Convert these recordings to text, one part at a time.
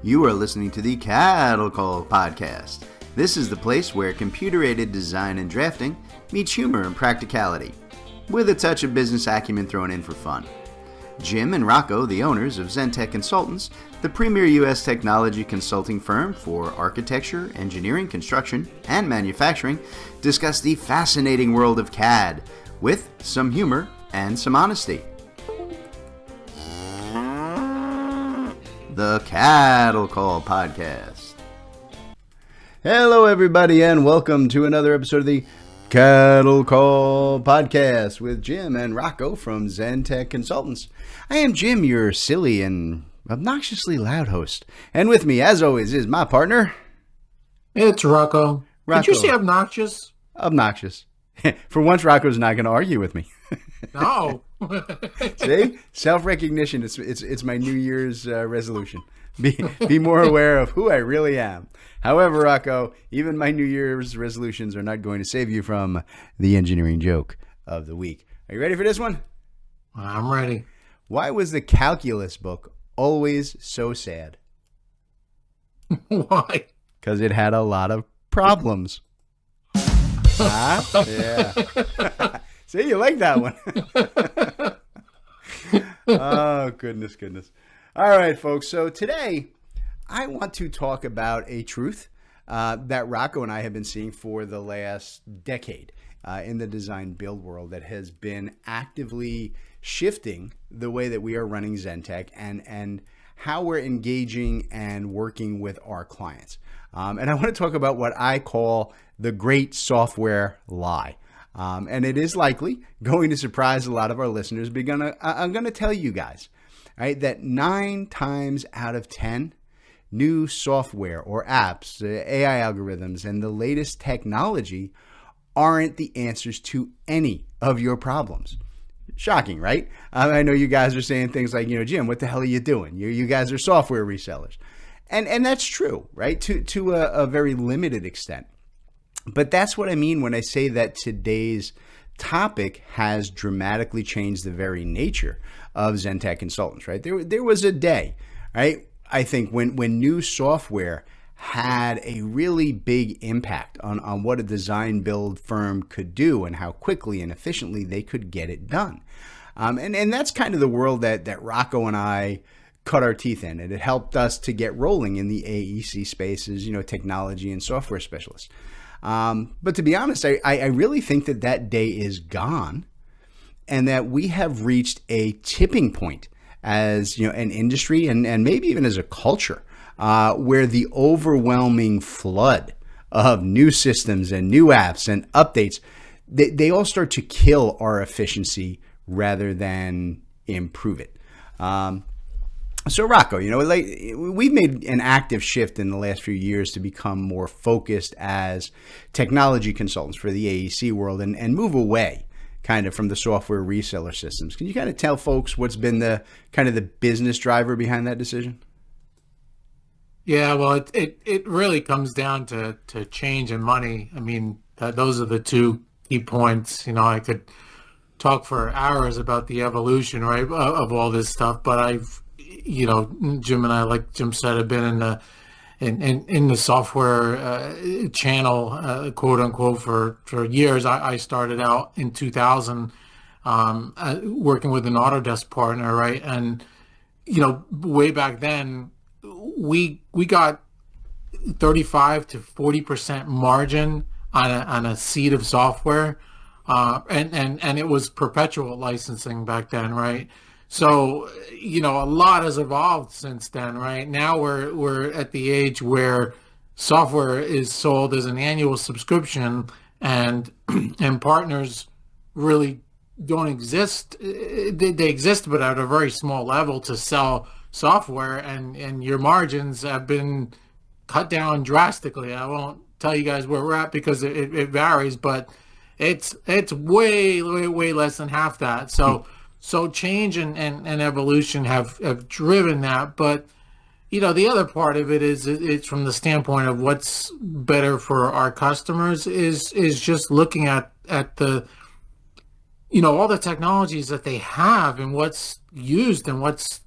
You are listening to the Cattle Call Podcast. This is the place where computer-aided design and drafting meets humor and practicality, with a touch of business acumen thrown in for fun. Jim and Rocco, the owners of Zentech Consultants, the premier U.S. technology consulting firm for architecture, engineering, construction, and manufacturing, discuss the fascinating world of CAD with some humor and some honesty. The Cattle Call Podcast. Hello, everybody, and welcome to another episode of the Cattle Call Podcast with Jim and Rocco from Zentech Consultants. I am Jim, your silly and obnoxiously loud host. And with me, as always, is my partner. It's Rocco. Did you say obnoxious? Obnoxious. For once, Rocco's not going to argue with me. No. See? Self-recognition. It's my New Year's resolution. Be more aware of who I really am. However, Rocco, even my New Year's resolutions are not going to save you from the engineering joke of the week. Are you ready for this one? I'm ready. Why was the calculus book always so sad? Why? Because it had a lot of problems. Yeah. See, you like that one. Oh, goodness. All right, folks. So today, I want to talk about a truth that Rocco and I have been seeing for the last decade in the design build world that has been actively shifting the way that we are running Zentech and how we're engaging and working with our clients. And I want to talk about what I call the great software lie. And it is likely going to surprise a lot of our listeners. I'm going to tell you guys, right, that 9 times out of 10, new software or apps, AI algorithms, and the latest technology aren't the answers to any of your problems. Shocking, right? I know you guys are saying things like, Jim, what the hell are you doing? You guys are software resellers. And that's true, right? To a very limited extent. But that's what I mean when I say that today's topic has dramatically changed the very nature of Zentech Consultants, right? There was a day, right? I think when new software had a really big impact on what a design build firm could do and how quickly and efficiently they could get it done. And that's kind of the world that Rocco and I cut our teeth in, and it helped us to get rolling in the AEC space as, technology and software specialists. But to be honest, I really think that day is gone, and that we have reached a tipping point as an industry and maybe even as a culture where the overwhelming flood of new systems and new apps and updates, they all start to kill our efficiency rather than improve it. So Rocco, we've made an active shift in the last few years to become more focused as technology consultants for the AEC world and move away kind of from the software reseller systems. Can you kind of tell folks what's been the kind of the business driver behind that decision? Yeah, well, it really comes down to change and money. I mean, those are the two key points. I could talk for hours about the evolution, right, of all this stuff, but Jim and I, like Jim said, have been in the software channel, quote unquote, for years. I started out in 2000 working with an Autodesk partner, right? And way back then, we got 35 to 40% margin on a seat of software, and it was perpetual licensing back then, right? So, a lot has evolved since then, right? Now we're at the age where software is sold as an annual subscription, and partners really don't exist. They exist, but at a very small level to sell software, and your margins have been cut down drastically. I won't tell you guys where we're at because it varies, but it's way less than half that. So change and evolution have driven that, but the other part of it is it's from the standpoint of what's better for our customers is just looking at the all the technologies that they have and what's used and what's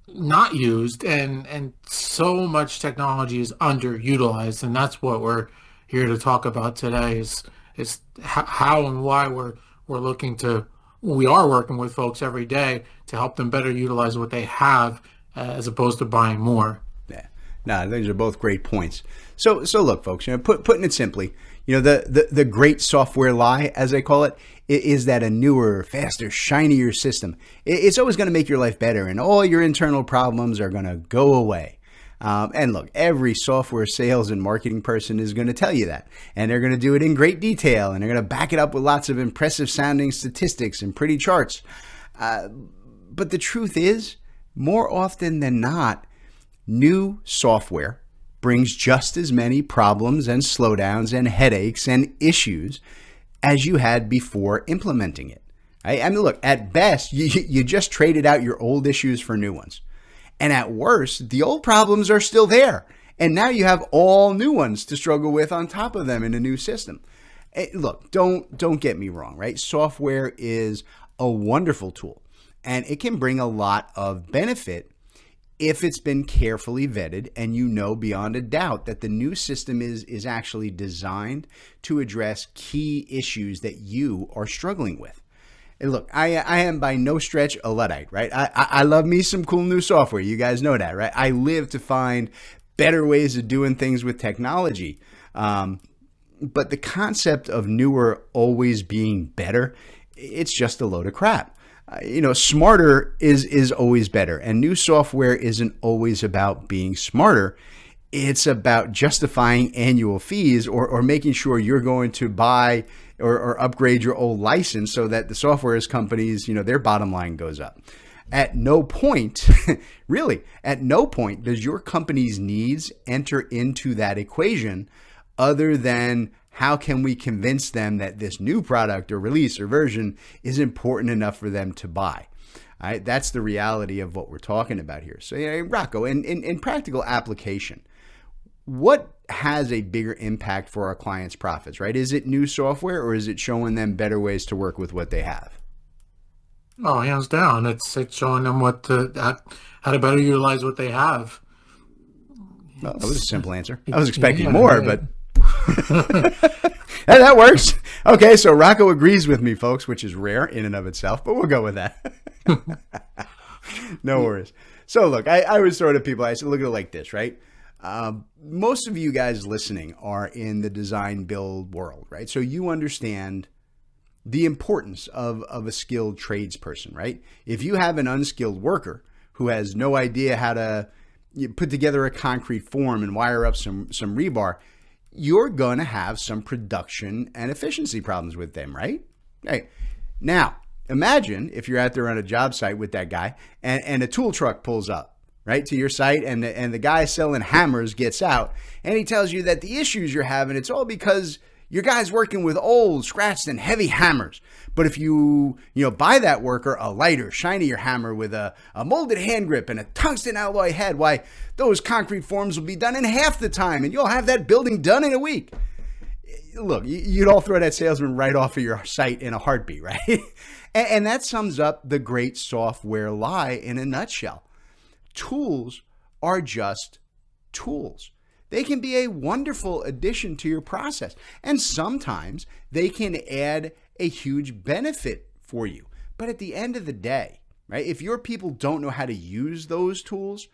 not used, and so much technology is underutilized, and that's what we're here to talk about today is how and why we're looking to we are working with folks every day to help them better utilize what they have as opposed to buying more. Yeah, no, those are both great points. So look, folks, putting it simply, the great software lie, as I call it, is that a newer, faster, shinier system, it's always going to make your life better, and all your internal problems are going to go away. And look, every software sales and marketing person is going to tell you that, and they're going to do it in great detail, and they're going to back it up with lots of impressive sounding statistics and pretty charts. But the truth is, more often than not, new software brings just as many problems and slowdowns and headaches and issues as you had before implementing it. Right? I mean, look, at best, you just traded out your old issues for new ones. And at worst, the old problems are still there. And now you have all new ones to struggle with on top of them in a new system. Look, don't get me wrong, right? Software is a wonderful tool, and it can bring a lot of benefit if it's been carefully vetted and you know beyond a doubt that the new system is actually designed to address key issues that you are struggling with. And look, I am by no stretch a Luddite, right? I love me some cool new software. You guys know that, right? I live to find better ways of doing things with technology. But the concept of newer always being better, it's just a load of crap. Smarter is always better, and new software isn't always about being smarter. It's about justifying annual fees or making sure you're going to buy or upgrade your old license so that the software companies, their bottom line goes up. At no point, really, at no point does your company's needs enter into that equation other than how can we convince them that this new product or release or version is important enough for them to buy? All right, that's the reality of what we're talking about here. So, Rocco, in practical application, what has a bigger impact for our clients' profits, right? Is it new software, or is it showing them better ways to work with what they have? Oh, hands down, it's showing them how to better utilize what they have. Well, that was a simple answer. I was expecting more, but that works. Okay, so Rocco agrees with me, folks, which is rare in and of itself, but we'll go with that. No worries. So look, I was sort of people, I said, look at it like this, right? Most of you guys listening are in the design build world, right? So you understand the importance of a skilled tradesperson, right? If you have an unskilled worker who has no idea how to put together a concrete form and wire up some rebar, you're going to have some production and efficiency problems with them, right? Right. Now, imagine if you're out there on a job site with that guy and a tool truck pulls up, right, to your site, and the guy selling hammers gets out, and he tells you that the issues you're having, it's all because your guy's working with old, scratched, and heavy hammers. But if you buy that worker a lighter, shinier hammer with a molded hand grip and a tungsten alloy head, why, those concrete forms will be done in half the time, and you'll have that building done in a week. Look, you'd all throw that salesman right off of your site in a heartbeat, right? And that sums up the great software lie in a nutshell. Tools are just tools. They can be a wonderful addition to your process, and sometimes they can add a huge benefit for you. But at the end of the day, right, if your people don't know how to use those tools,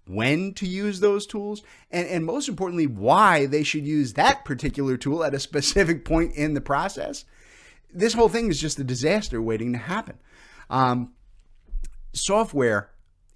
when to use those tools, and most importantly, why they should use that particular tool at a specific point in the process, this whole thing is just a disaster waiting to happen. Software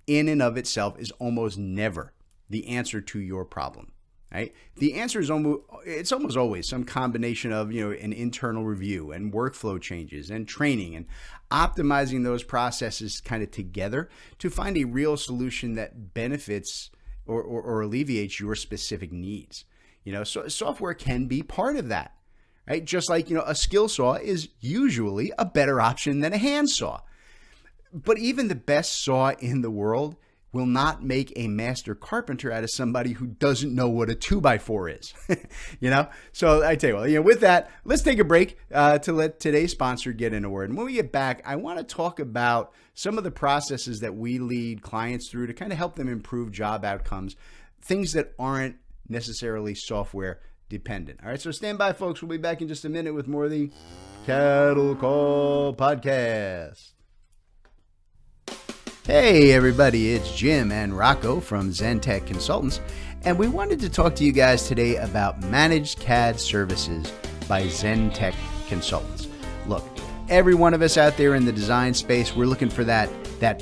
in and of itself is almost never the answer to your problem, right? The answer is almost always some combination of, an internal review and workflow changes and training and optimizing those processes kind of together to find a real solution that benefits or alleviates your specific needs. So software can be part of that, right? Just like, a skill saw is usually a better option than a hand saw. But even the best saw in the world will not make a master carpenter out of somebody who doesn't know what a 2x4 is. So I tell you, with that, let's take a break to let today's sponsor get in a word. And when we get back, I want to talk about some of the processes that we lead clients through to kind of help them improve job outcomes, things that aren't necessarily software dependent. All right, so stand by, folks. We'll be back in just a minute with more of the Cattle Call Podcast. Hey everybody, it's Jim and Rocco from Zentech Consultants, and we wanted to talk to you guys today about Managed CAD Services by Zentech Consultants. Look, every one of us out there in the design space, we're looking for that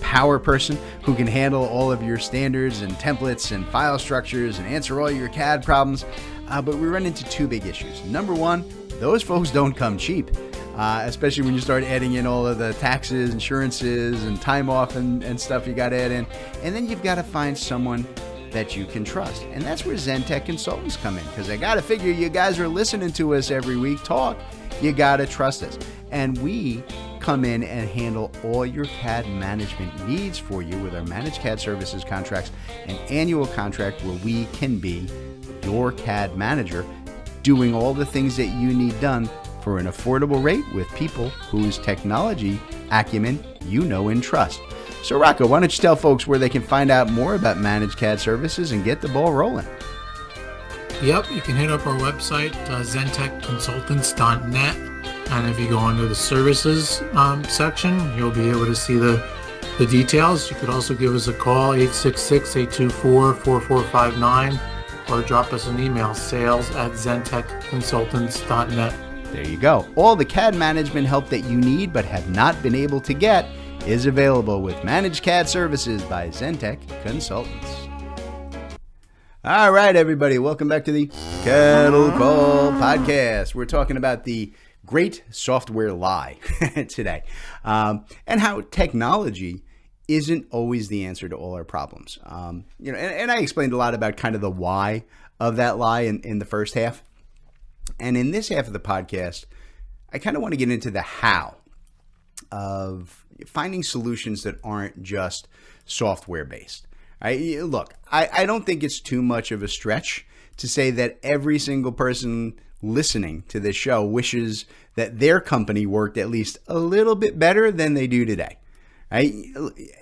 power person who can handle all of your standards and templates and file structures and answer all your CAD problems, but we run into two big issues. Number one, those folks don't come cheap. Especially when you start adding in all of the taxes, insurances, and time off and stuff you got to add in. And then you've got to find someone that you can trust. And that's where Zentech Consultants come in, because I got to figure you guys are listening to us every week talk. You got to trust us. And we come in and handle all your CAD management needs for you with our Managed CAD Services contracts, an annual contract where we can be your CAD manager, doing all the things that you need done for an affordable rate with people whose technology acumen you know and trust. So Rocco, why don't you tell folks where they can find out more about Managed CAD Services and get the ball rolling? Yep, you can hit up our website, zentechconsultants.net, and if you go under the services section, you'll be able to see the details. You could also give us a call, 866-824-4459, or drop us an email, sales@zentechconsultants.net. There you go. All the CAD management help that you need but have not been able to get is available with Managed CAD Services by Zentech Consultants. All right, everybody. Welcome back to the Cattle Call Podcast. We're talking about the great software lie today, and how technology isn't always the answer to all our problems. And I explained a lot about kind of the why of that lie in the first half. And in this half of the podcast, I kind of want to get into the how of finding solutions that aren't just software based. Look, I don't think it's too much of a stretch to say that every single person listening to this show wishes that their company worked at least a little bit better than they do today. Right?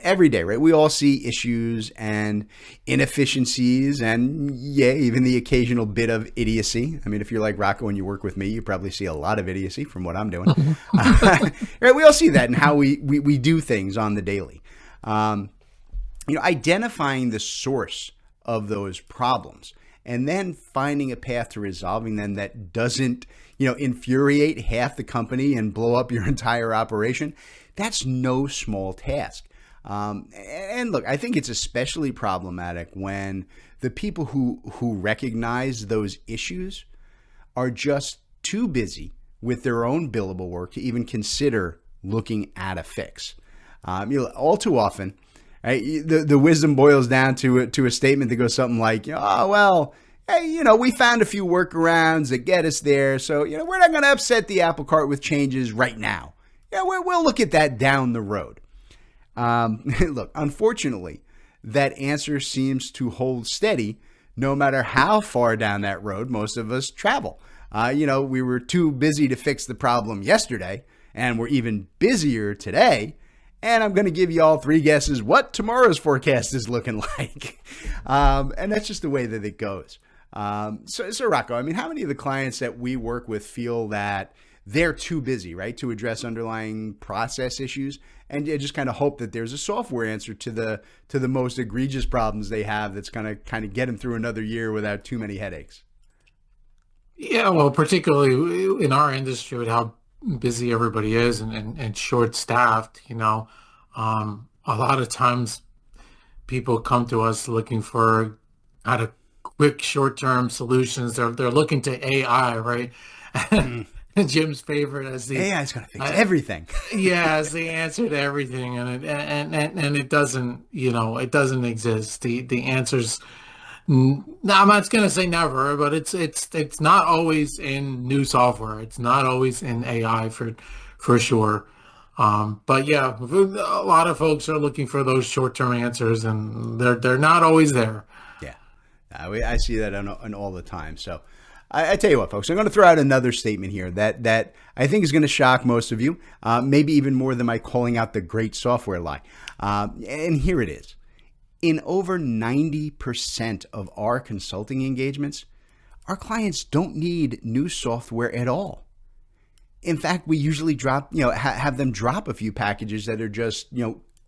Every day, right? We all see issues and inefficiencies and, even the occasional bit of idiocy. I mean, if you're like Rocco and you work with me, you probably see a lot of idiocy from what I'm doing. Right? We all see that in how we do things on the daily. Identifying the source of those problems and then finding a path to resolving them that doesn't, infuriate half the company and blow up your entire operation. That's no small task. And look, I think it's especially problematic when the people who recognize those issues are just too busy with their own billable work to even consider looking at a fix. All too often, right, the wisdom boils down to a statement that goes something like, "Oh, well, hey, we found a few workarounds that get us there, so we're not going to upset the apple cart with changes right now. We'll look at that down the road." Look, unfortunately, that answer seems to hold steady no matter how far down that road most of us travel. We were too busy to fix the problem yesterday, and we're even busier today. And I'm going to give you all three guesses what tomorrow's forecast is looking like. And that's just the way that it goes. So Rocco, I mean, how many of the clients that we work with feel that they're too busy, right, to address underlying process issues, and just kind of hope that there's a software answer to the most egregious problems they have that's going to kind of get them through another year without too many headaches? Yeah, well, particularly in our industry with how busy everybody is and short-staffed, a lot of times people come to us looking for kind of quick short-term solutions. They're looking to AI, right? Jim's favorite as the AI is going to fix everything. Yeah, as the answer to everything, and it doesn't, it doesn't exist. The answers. No, I'm not going to say never, but it's not always in new software. It's not always in AI for sure. But yeah, a lot of folks are looking for those short-term answers, and they're not always there. Yeah, I see that on all the time. So I tell you what, folks, I'm going to throw out another statement here that I think is going to shock most of you, maybe even more than my calling out the great software lie. And here it is. In over 90% of our consulting engagements, our clients don't need new software at all. In fact, we usually have them drop a few packages that are just,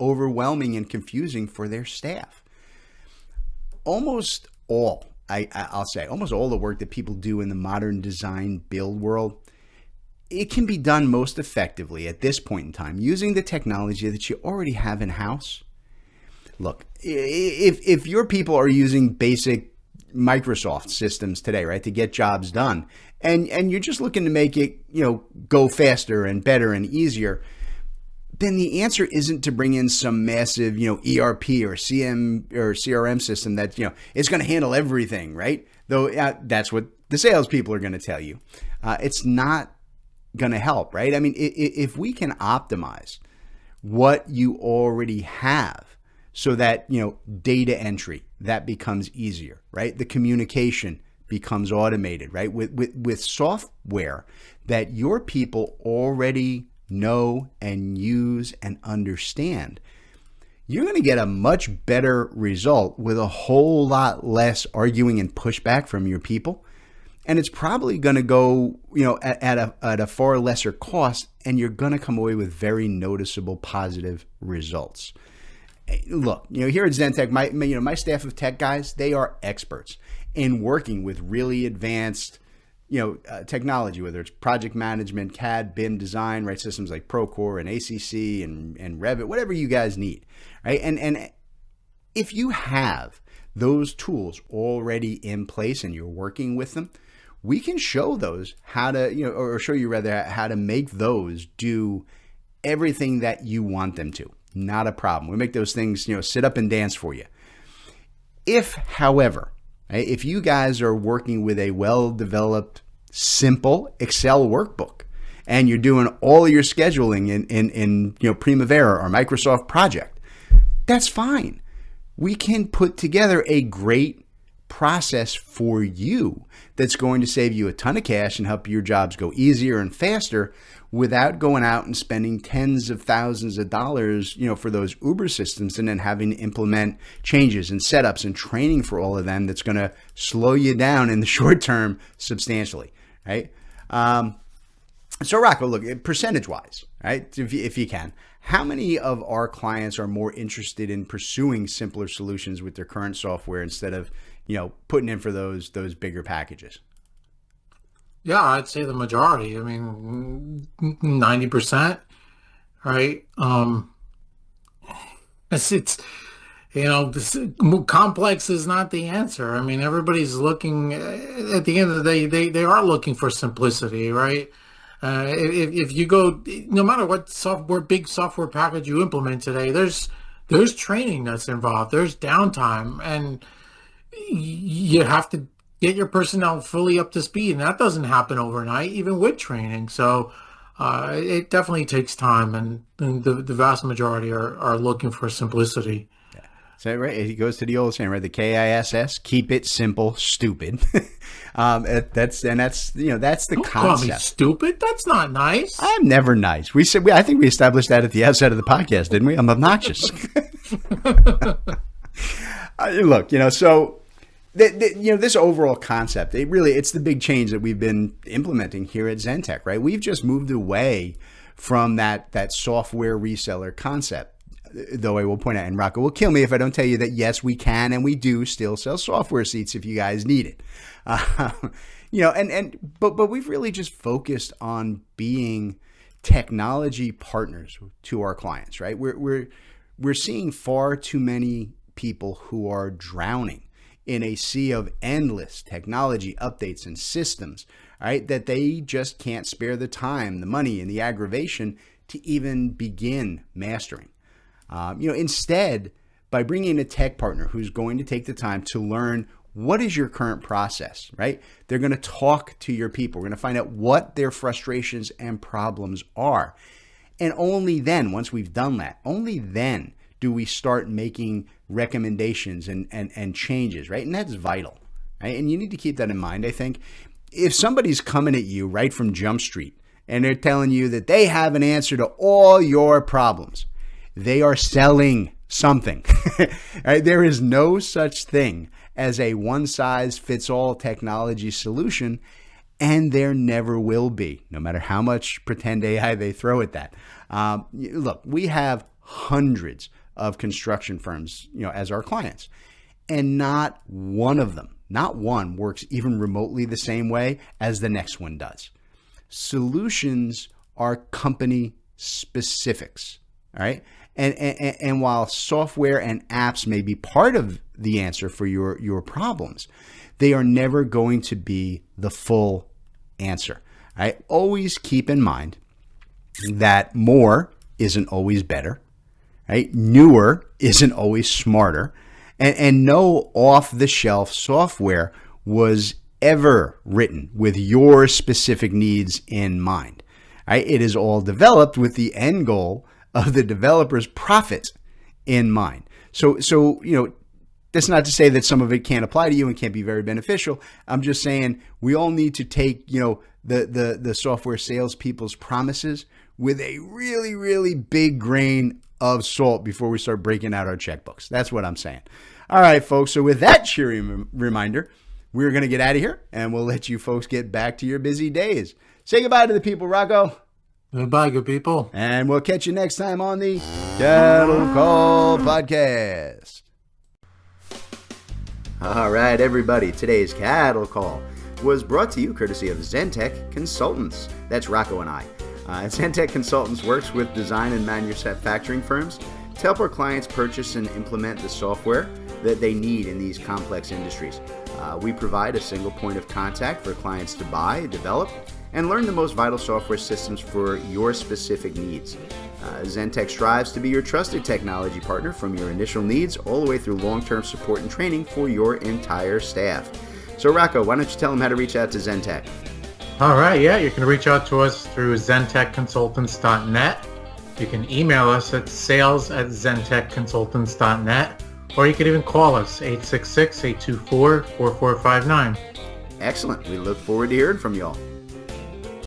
overwhelming and confusing for their staff. Almost all, I'll say, almost all the work that people do in the modern design build world, it can be done most effectively at this point in time using the technology that you already have in-house. Look, if your people are using basic Microsoft systems today, right, to get jobs done, and you're just looking to make it, go faster and better and easier, then the answer isn't to bring in some massive, ERP or CRM system that, is going to handle everything, right? Though that's what the salespeople are going to tell you. It's not going to help, right? I mean, if we can optimize what you already have, so that, data entry, that becomes easier, right? The communication becomes automated, right? With software that your people already know and use and understand, you're going to get a much better result with a whole lot less arguing and pushback from your people. And it's probably going to go, at a far lesser cost, and you're going to come away with very noticeable positive results. Look, here at Zentech, my staff of tech guys, they are experts in working with really advanced, technology, whether it's project management, CAD, BIM design, right? Systems like Procore and ACC and Revit, whatever you guys need, right? And if you have those tools already in place and you're working with them, we can show those how to, or show you rather how to make those do everything that you want them to. Not a problem. We make those things, sit up and dance for you. If, however, right, if you guys are working with a well-developed, simple Excel workbook, and you're doing all of your scheduling in Primavera or Microsoft Project, that's fine. We can put together a great process for you that's going to save you a ton of cash and help your jobs go easier and faster, without going out and spending tens of thousands of dollars, for those Uber systems, and then having to implement changes and setups and training for all of them. That's going to slow you down in the short term substantially, right? So Rocco, look, percentage-wise, right? If you can, how many of our clients are more interested in pursuing simpler solutions with their current software instead of, putting in for those bigger packages? Yeah, I'd say the majority. I mean, 90%, right? It's this complex is not the answer. I mean, everybody's looking, at the end of the day, they are looking for simplicity, right? If you go, no matter what big software package you implement today, there's training that's involved. There's downtime, and you have to get your personnel fully up to speed, and that doesn't happen overnight, even with training. So it definitely takes time, and the vast majority are looking for simplicity. Yeah. So right, it goes to the old saying, right? The KISS, keep it simple, stupid. That's the Don't call me concept. stupid. That's not nice. I'm never nice. I think we established that at the outset of the podcast, didn't we? I'm obnoxious. Look, so. This overall concept, it's the big change that we've been implementing here at Zentech, right? We've just moved away from that software reseller concept. Though I will point out, and Rocco will kill me if I don't tell you that, yes, we can and we do still sell software seats if you guys need it. But we've really just focused on being technology partners to our clients, right? We're seeing far too many people who are drowning in a sea of endless technology updates and systems, right, that they just can't spare the time, the money, and the aggravation to even begin mastering. Instead, by bringing a tech partner who's going to take the time to learn what is your current process, right? They're going to talk to your people. We're going to find out what their frustrations and problems are. And only then, once we've done that, only then do we start making recommendations and changes, right? And that's vital, right? And you need to keep that in mind, I think. If somebody's coming at you right from Jump Street and they're telling you that they have an answer to all your problems, they are selling something. Right? There is no such thing as a one-size-fits-all technology solution, and there never will be, no matter how much pretend AI they throw at that. Look, we have hundreds of construction firms, as our clients, and not one of them, not one, works even remotely the same way as the next one does. Solutions are company specifics, all right? And while software and apps may be part of the answer for your problems, they are never going to be the full answer. All right? Always keep in mind that more isn't always better, right? Newer isn't always smarter, and no off-the-shelf software was ever written with your specific needs in mind. Right? It is all developed with the end goal of the developer's profit in mind. So that's not to say that some of it can't apply to you and can't be very beneficial. I'm just saying we all need to take, the software salespeople's promises with a really, really big grain of salt before we start breaking out our checkbooks. That's what I'm saying. All right, folks. So with that cheery reminder, we're going to get out of here and we'll let you folks get back to your busy days. Say goodbye to the people, Rocco. Goodbye, good people. And we'll catch you next time on the Cattle Call Podcast. All right, everybody. Today's Cattle Call was brought to you courtesy of Zentech Consultants. That's Rocco and I. Zentech Consultants works with design and manufacturing firms to help our clients purchase and implement the software that they need in these complex industries. We provide a single point of contact for clients to buy, develop, and learn the most vital software systems for your specific needs. Zentech strives to be your trusted technology partner from your initial needs all the way through long-term support and training for your entire staff. So Rocco, why don't you tell them how to reach out to Zentech? All right, yeah, you can reach out to us through zentechconsultants.net. You can email us at sales@zentechconsultants.net, or you can even call us 866-824-4459. Excellent. We look forward to hearing from y'all.